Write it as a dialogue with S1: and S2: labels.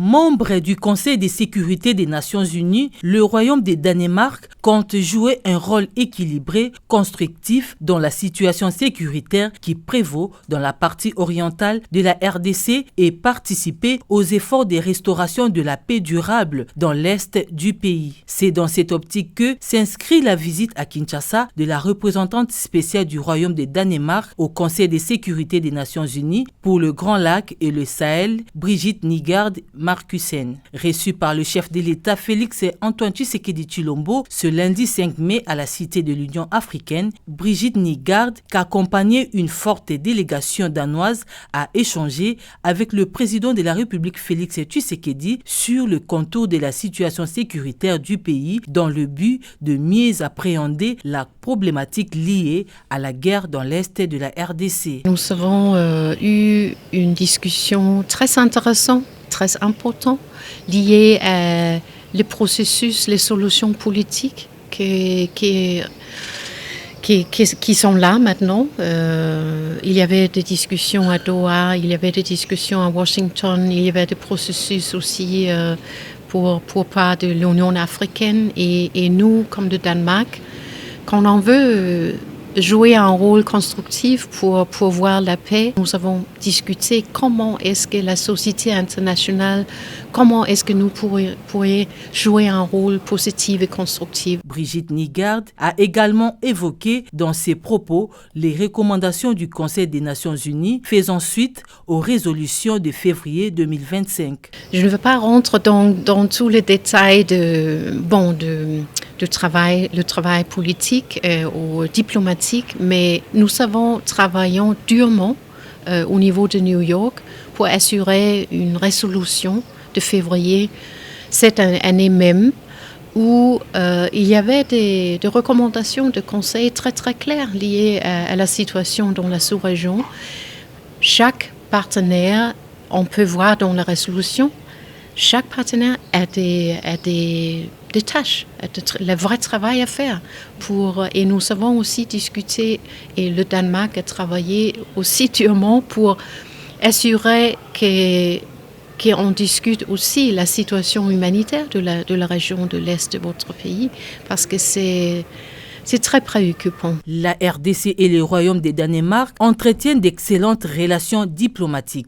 S1: Membre du Conseil de sécurité des Nations Unies, le Royaume du Danemark compte jouer un rôle équilibré, constructif dans la situation sécuritaire qui prévaut dans la partie orientale de la RDC et participer aux efforts de restauration de la paix durable dans l'est du pays. C'est dans cette optique que s'inscrit la visite à Kinshasa de la représentante spéciale du Royaume du Danemark au Conseil de sécurité des Nations Unies pour le Grand Lac et le Sahel, Brigitte Nygaard Markussen. Reçue par le chef de l'État Félix Antoine Tshisekedi Tshilombo ce lundi 5 mai à la Cité de l'Union africaine, Brigitte Nygaard, qu'accompagnait une forte délégation danoise, a échangé avec le président de la République Félix Tshisekedi sur le contour de la situation sécuritaire du pays dans le but de mieux appréhender la problématique liée à la guerre dans l'est de la RDC.
S2: Nous avons eu une discussion très intéressante, très importante, liée à les processus, les solutions politiques qui sont là maintenant. Il y avait des discussions à Doha, il y avait des discussions à Washington, il y avait des processus aussi pour part de l'Union africaine et nous, comme le Danemark, quand on veut jouer un rôle constructif pour voir la paix. Nous avons discuté comment est-ce que la société internationale, comment est-ce que nous pourrions jouer un rôle positif et constructif.
S1: Brigitte Nygaard a également évoqué dans ses propos les recommandations du Conseil des Nations Unies faisant suite aux résolutions de février 2025.
S2: Je ne veux pas rentrer dans tous les détails le travail politique ou diplomatique, mais nous travaillons durement au niveau de New York pour assurer une résolution de février cette année même où il y avait des recommandations de conseil très très claires liées à la situation dans la sous-région. Chaque partenaire, on peut voir dans la résolution, chaque partenaire a des tâches, le vrai travail à faire. Et nous avons aussi discuté, et le Danemark a travaillé aussi durement pour assurer qu'on discute aussi la situation humanitaire de la région de l'Est de votre pays, parce que c'est très préoccupant.
S1: La RDC et le Royaume du Danemark entretiennent d'excellentes relations diplomatiques.